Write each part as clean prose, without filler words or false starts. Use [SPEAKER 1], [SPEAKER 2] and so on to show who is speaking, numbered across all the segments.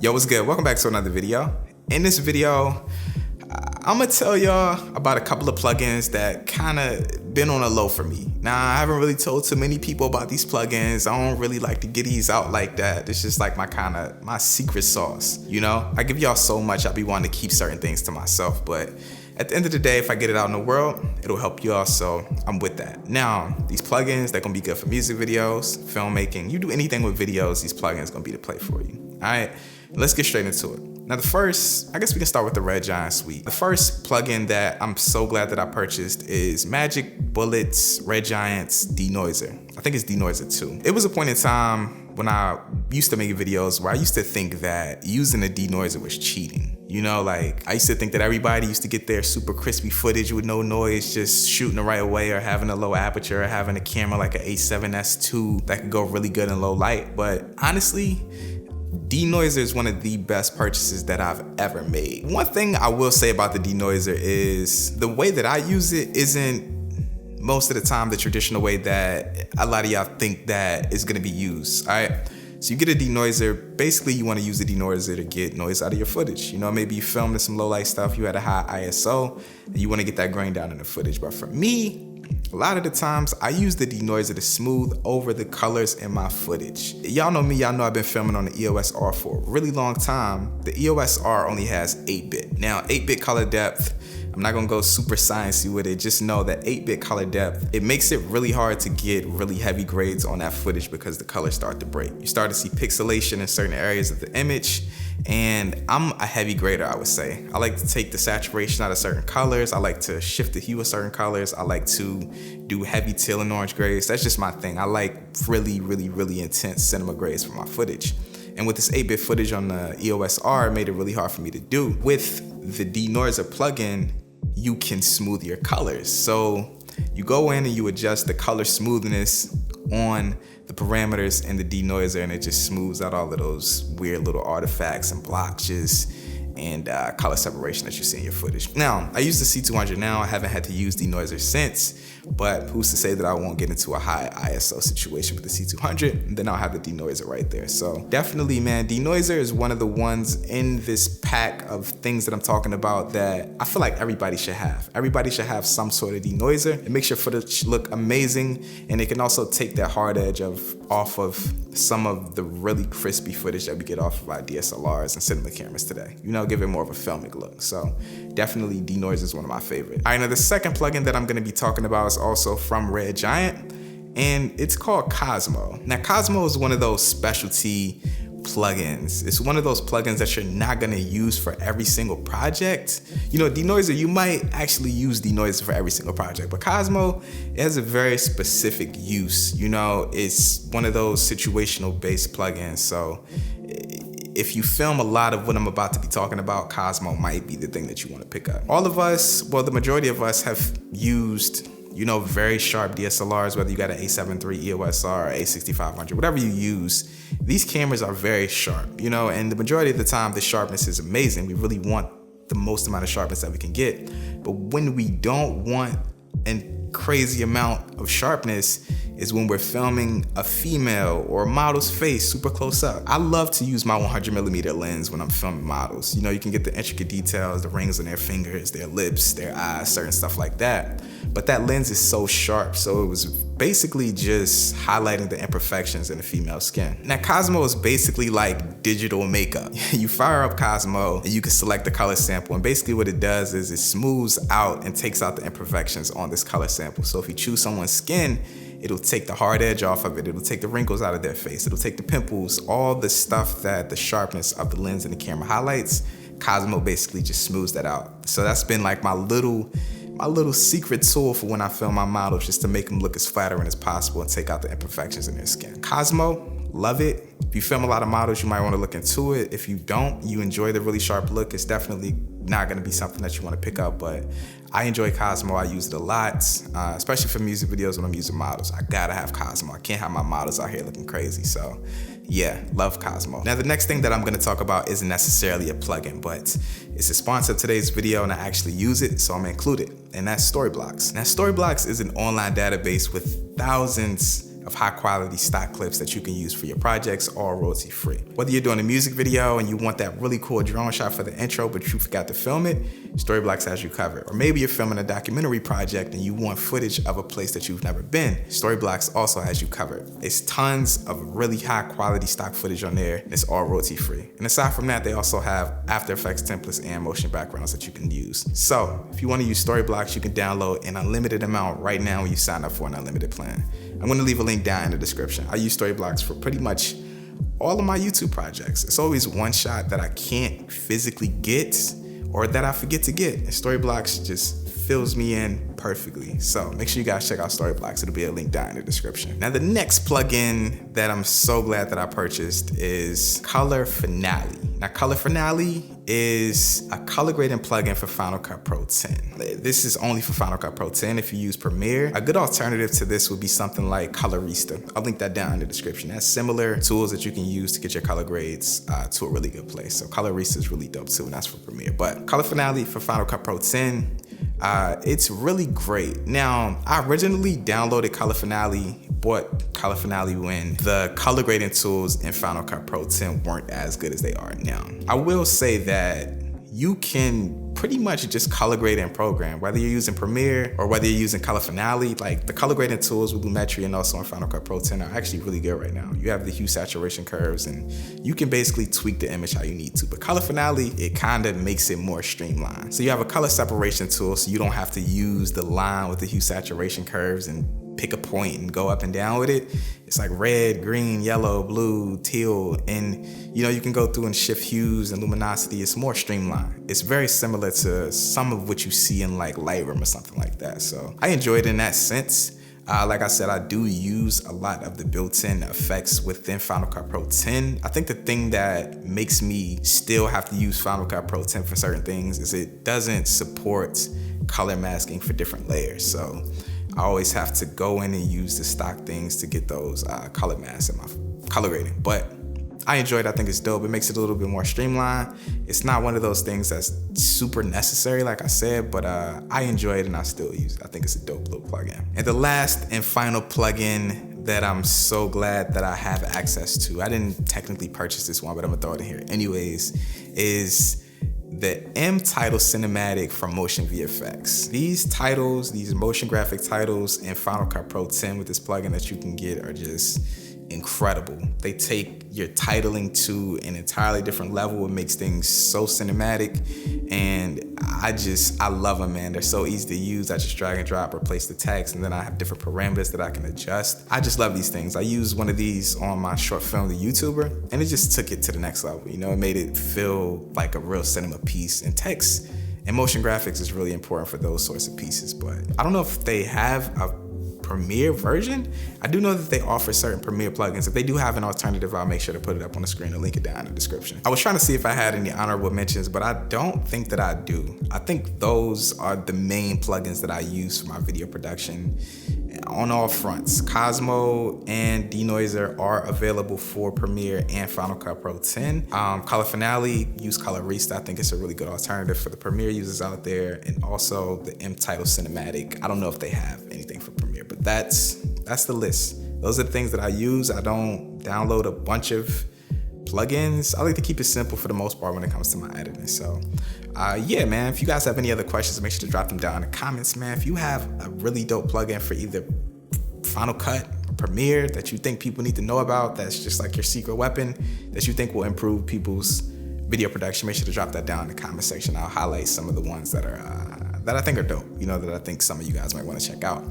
[SPEAKER 1] Yo, what's good? Welcome back to another video. In this video, I'm gonna tell y'all about a couple of plugins that kind of been on a low for me. Now, I haven't really told too many people about these plugins. I don't really like to get these out like that. It's just like my secret sauce, you know? I give y'all so much, I be wanting to keep certain things to myself, but at the end of the day, if I get it out in the world, it'll help y'all, so I'm with that. Now, these plugins, they're gonna be good for music videos, filmmaking. You do anything with videos, these plugins gonna be the play for you, all right? Let's get straight into it. Now the first, I guess we can start with the Red Giant suite. The first plugin that I'm so glad that I purchased is Magic Bullet's Red Giant's Denoiser. I think it's Denoiser 2. It was a point in time when I used to make videos where I used to think that using a denoiser was cheating. You know, like I used to think that everybody used to get their super crispy footage with no noise, just shooting the right way or having a low aperture or having a camera like an A7S II that could go really good in low light. But honestly, denoiser is one of the best purchases that I've ever made. One thing I will say about the denoiser is the way that I use it isn't most of the time the traditional way that a lot of y'all think that is gonna be used, all right? So you get a denoiser, basically you wanna use the denoiser to get noise out of your footage. You know, maybe you filmed some low light stuff, you had a high ISO, and you wanna get that grain down in the footage. But for me, a lot of the times I use the denoiser to smooth over the colors in my footage. Y'all know me, y'all know I've been filming on the EOS R for a really long time. The EOS R only has 8-bit. Now 8-bit color depth, I'm not gonna go super sciencey with it, just know that 8-bit color depth, it makes it really hard to get really heavy grades on that footage because the colors start to break. You start to see pixelation in certain areas of the image, and I'm a heavy grader, I would say. I like to take the saturation out of certain colors. I like to shift the hue of certain colors. I like to do heavy teal and orange grades. That's just my thing. I like really, really, really intense cinema grades for my footage. And with this 8-bit footage on the EOS R, it made it really hard for me to do. With the denoiser plugin, you can smooth your colors. So you go in and you adjust the color smoothness on the parameters in the denoiser, and it just smooths out all of those weird little artifacts and blotches and color separation that you see in your footage. Now, I use the C200 now. I haven't had to use denoiser since, but who's to say that I won't get into a high ISO situation with the C200, and then I'll have the denoiser right there. So definitely, man, denoiser is one of the ones in this pack of things that I'm talking about that I feel like everybody should have. Everybody should have some sort of denoiser. It makes your footage look amazing, and it can also take that hard edge off of some of the really crispy footage that we get off of our DSLRs and cinema cameras today. You know, give it more of a filmic look. So definitely denoiser is one of my favorites. All right, now the second plugin that I'm gonna be talking about is also from Red Giant, and it's called Cosmo. Now Cosmo is one of those specialty plugins. It's one of those plugins that you're not gonna use for every single project. You know, denoiser, you might actually use denoiser for every single project, but Cosmo, it has a very specific use. You know, it's one of those situational based plugins. So if you film a lot of what I'm about to be talking about, Cosmo might be the thing that you want to pick up. All of us, well, the majority of us have used, you know, very sharp DSLRs, whether you got an A7 III EOS R or A6500, whatever you use, these cameras are very sharp, you know, and the majority of the time the sharpness is amazing. We really want the most amount of sharpness that we can get. But when we don't want a crazy amount of sharpness is when we're filming a female or a model's face super close up. I love to use my 100mm lens when I'm filming models. You know, you can get the intricate details, the rings on their fingers, their lips, their eyes, certain stuff like that. But that lens is so sharp, so it was basically just highlighting the imperfections in the female skin. Now, Cosmo is basically like digital makeup. You fire up Cosmo and you can select the color sample, and basically what it does is it smooths out and takes out the imperfections on this color sample. So if you choose someone's skin, it'll take the hard edge off of it. It'll take the wrinkles out of their face. It'll take the pimples, all the stuff that the sharpness of the lens and the camera highlights. Cosmo basically just smooths that out. So that's been like my little secret tool for when I film my models, just to make them look as flattering as possible and take out the imperfections in their skin. Cosmo, love it. If you film a lot of models, you might want to look into it. If you don't, you enjoy the really sharp look, it's definitely not going to be something that you want to pick up, but I enjoy Cosmo. I use it a lot, especially for music videos when I'm using models. I gotta have Cosmo. I can't have my models out here looking crazy, so yeah, love Cosmo. Now the next thing that I'm gonna talk about isn't necessarily a plugin, but it's a sponsor of today's video and I actually use it, so I'm gonna include it, and that's Storyblocks. Now Storyblocks is an online database with thousands of high quality stock clips that you can use for your projects, all royalty free. Whether you're doing a music video and you want that really cool drone shot for the intro, but you forgot to film it, Storyblocks has you covered. Or maybe you're filming a documentary project and you want footage of a place that you've never been, Storyblocks also has you covered. It's tons of really high quality stock footage on there, and it's all royalty free. And aside from that, they also have After Effects templates and motion backgrounds that you can use. So if you want to use Storyblocks, you can download an unlimited amount right now when you sign up for an unlimited plan. I'm going to leave a link down in the description. I use Storyblocks for pretty much all of my YouTube projects. It's always one shot that I can't physically get or that I forget to get, and Storyblocks just fills me in perfectly. So make sure you guys check out Storyblocks. It'll be a link down in the description. Now the next plugin that I'm so glad that I purchased is Color Finale. Now Color Finale is a color grading plugin for Final Cut Pro 10. This is only for Final Cut Pro 10 if you use Premiere. A good alternative to this would be something like Colorista. I'll link that down in the description. That's similar tools that you can use to get your color grades to a really good place. So Colorista is really dope too, and that's for Premiere. But Color Finale for Final Cut Pro 10, it's really great. Now, I originally downloaded Color Finale, bought Color Finale when the color grading tools in Final Cut Pro 10 weren't as good as they are now. I will say that you can pretty much just color grade in program, whether you're using Premiere or whether you're using Color Finale. Like the color grading tools with Lumetri and also in Final Cut Pro 10 are actually really good right now. You have the hue saturation curves and you can basically tweak the image how you need to. But Color Finale, it kind of makes it more streamlined. So you have a color separation tool, so you don't have to use the line with the hue saturation curves and pick a point and go up and down with it. It's like red, green, yellow, blue, teal, and you can go through and shift hues and luminosity. It's more streamlined. It's very similar to some of what you see in like Lightroom or something like that. So I enjoy it in that sense. Like I said, I do use a lot of the built-in effects within Final Cut Pro 10. I think the thing that makes me still have to use Final Cut Pro 10 for certain things is it doesn't support color masking for different layers. So I always have to go in and use the stock things to get those color masks in my color grading. But I enjoy it. I think it's dope. It makes it a little bit more streamlined. It's not one of those things that's super necessary, like I said, but I enjoy it and I still use it. I think it's a dope little plugin. And the last and final plugin that I'm so glad that I have access to, I didn't technically purchase this one, but I'm gonna throw it in here anyways, is the IMP Title Cinematic from Motion VFX. These titles, these motion graphic titles in Final Cut Pro 10 with this plugin that you can get are just incredible. They take your titling to an entirely different level. It makes things so cinematic, and I love them, man. They're so easy to use. I just drag and drop, replace the text, and then I have different parameters that I can adjust. I just love these things. I used one of these on my short film, The YouTuber, and it just took it to the next level. It made it feel like a real cinema piece, and text and motion graphics is really important for those sorts of pieces. But I don't know if they have a Premiere version. I do know that they offer certain Premiere plugins. If they do have an alternative, I'll make sure to put it up on the screen and link it down in the description. I was trying to see if I had any honorable mentions, but I don't think that I do. I think those are the main plugins that I use for my video production on all fronts. Cosmo and Denoiser are available for Premiere and Final Cut Pro 10. Color Finale, use Colorista. I think it's a really good alternative for the Premiere users out there. And also the IMP Title Cinematic. I don't know if they have anything for Premiere, but that's the list. Those are the things that I use. I don't download a bunch of plugins. I like to keep it simple for the most part when it comes to my editing. So yeah, man, if you guys have any other questions, make sure to drop them down in the comments, man. If you have a really dope plugin for either Final Cut or Premiere that you think people need to know about, that's just like your secret weapon that you think will improve people's video production, make sure to drop that down in the comment section. I'll highlight some of the ones that are that I think are dope, that I think some of you guys might want to check out.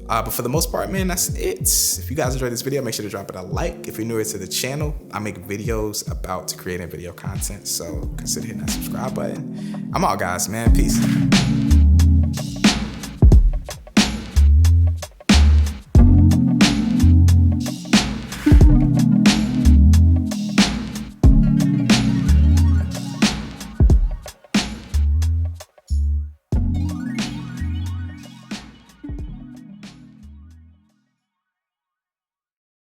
[SPEAKER 1] But for the most part, man, that's it. If you guys enjoyed this video, make sure to drop it a like. If you're newer to the channel, I make videos about creating video content, so consider hitting that subscribe button. I'm out, guys, man. Peace.